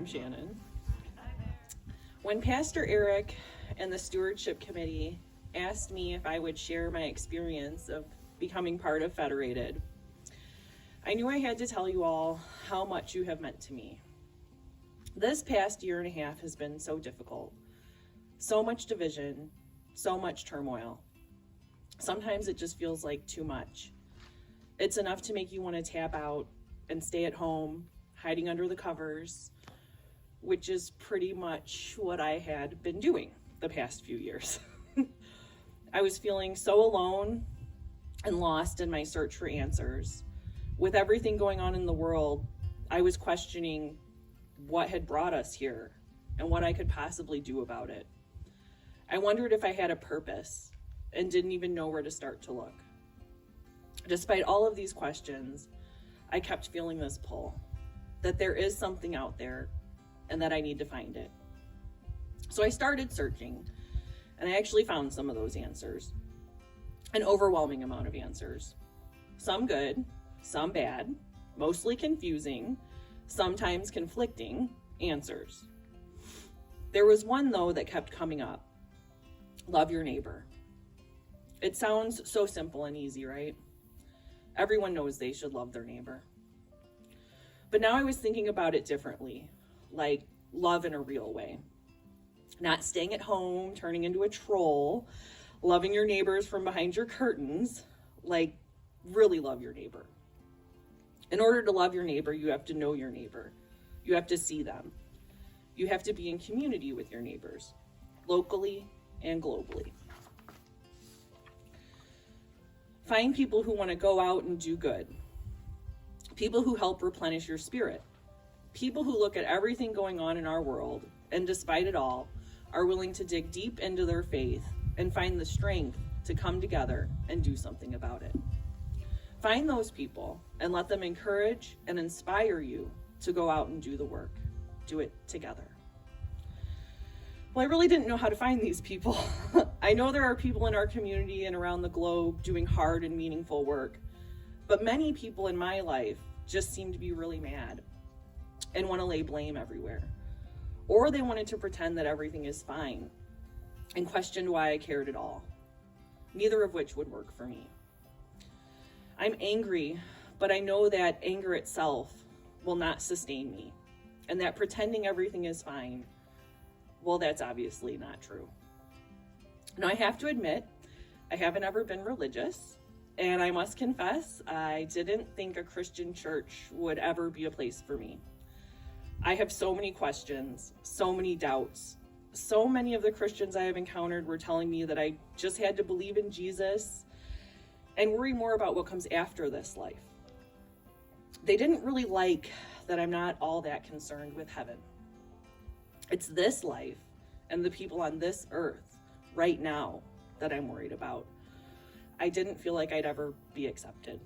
I'm Shannon. When Pastor Eric and the Stewardship Committee asked me if I would share my experience of becoming part of Federated, I knew I had to tell you all how much you have meant to me. This past year and a half has been so difficult. So much division, so much turmoil. Sometimes it just feels like too much. It's enough to make you want to tap out and stay at home, hiding under the covers, which is pretty much what I had been doing the past few years. I was feeling so alone and lost in my search for answers. With everything going on in the world, I was questioning what had brought us here and what I could possibly do about it. I wondered if I had a purpose and didn't even know where to start to look. Despite all of these questions, I kept feeling this pull, that there is something out there and that I need to find it. So I started searching, and I actually found some of those answers. An overwhelming amount of answers. Some good, some bad, mostly confusing, sometimes conflicting answers. There was one, though, that kept coming up. Love your neighbor. It sounds so simple and easy, right? Everyone knows they should love their neighbor. But now I was thinking about it differently, like love in a real way. Not staying at home, turning into a troll, loving your neighbors from behind your curtains, like really love your neighbor. In order to love your neighbor, you have to know your neighbor. You have to see them. You have to be in community with your neighbors, locally and globally. Find people who want to go out and do good. People who help replenish your spirit. People who look at everything going on in our world and, despite it all, are willing to dig deep into their faith and find the strength to come together and do something about it. Find those people and let them encourage and inspire you to go out and do the work. Do it together. Well, I really didn't know how to find these people. I know there are people in our community and around the globe doing hard and meaningful work, but many people in my life just seem to be really mad and want to lay blame everywhere. Or they wanted to pretend that everything is fine and questioned why I cared at all. Neither of which would work for me. I'm angry, but I know that anger itself will not sustain me, and that pretending everything is fine, well, that's obviously not true. Now, I have to admit, I haven't ever been religious, and I must confess, I didn't think a Christian church would ever be a place for me. I have so many questions, so many doubts. So many of the Christians I have encountered were telling me that I just had to believe in Jesus and worry more about what comes after this life. They didn't really like that I'm not all that concerned with heaven. It's this life and the people on this earth right now that I'm worried about. I didn't feel like I'd ever be accepted.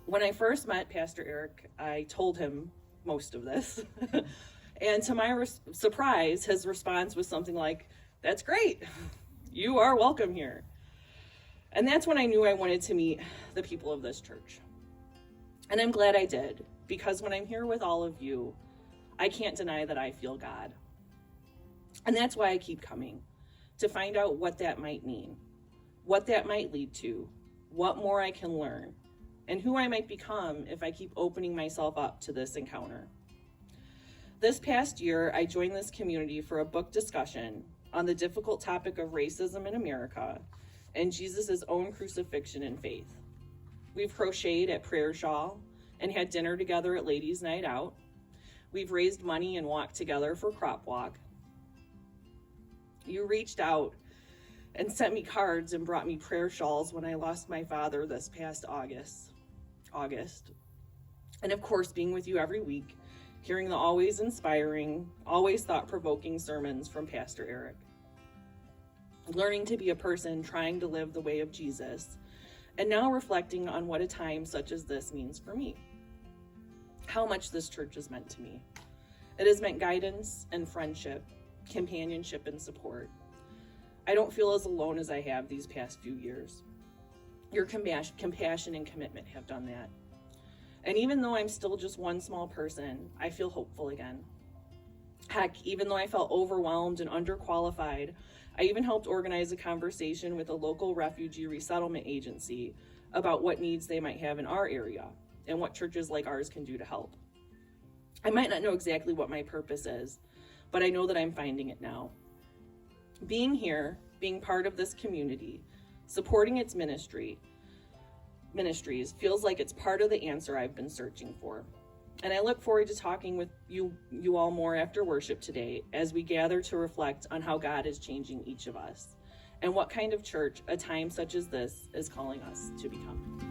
When I first met Pastor Eric, I told him most of this. And to my surprise, his response was something like, "That's great. You are welcome here." And that's when I knew I wanted to meet the people of this church. And I'm glad I did, because when I'm here with all of you, I can't deny that I feel God. And that's why I keep coming, to find out what that might mean, what that might lead to, what more I can learn, and who I might become if I keep opening myself up to this encounter. This past year, I joined this community for a book discussion on the difficult topic of racism in America and Jesus' own crucifixion and faith. We've crocheted at Prayer Shawl and had dinner together at Ladies' Night Out. We've raised money and walked together for Crop Walk. You reached out and sent me cards and brought me prayer shawls when I lost my father this past August. And of course, being with you every week, hearing the always inspiring, always thought-provoking sermons from Pastor Eric. Learning to be a person trying to live the way of Jesus, and now reflecting on what a time such as this means for me. How much this church has meant to me. It has meant guidance and friendship, companionship and support. I don't feel as alone as I have these past few years. Your compassion and commitment have done that. And even though I'm still just one small person, I feel hopeful again. Heck, even though I felt overwhelmed and underqualified, I even helped organize a conversation with a local refugee resettlement agency about what needs they might have in our area and what churches like ours can do to help. I might not know exactly what my purpose is, but I know that I'm finding it now. Being here, being part of this community, supporting its ministries feels like it's part of the answer I've been searching for. And I look forward to talking with you all more after worship today as we gather to reflect on how God is changing each of us and what kind of church a time such as this is calling us to become.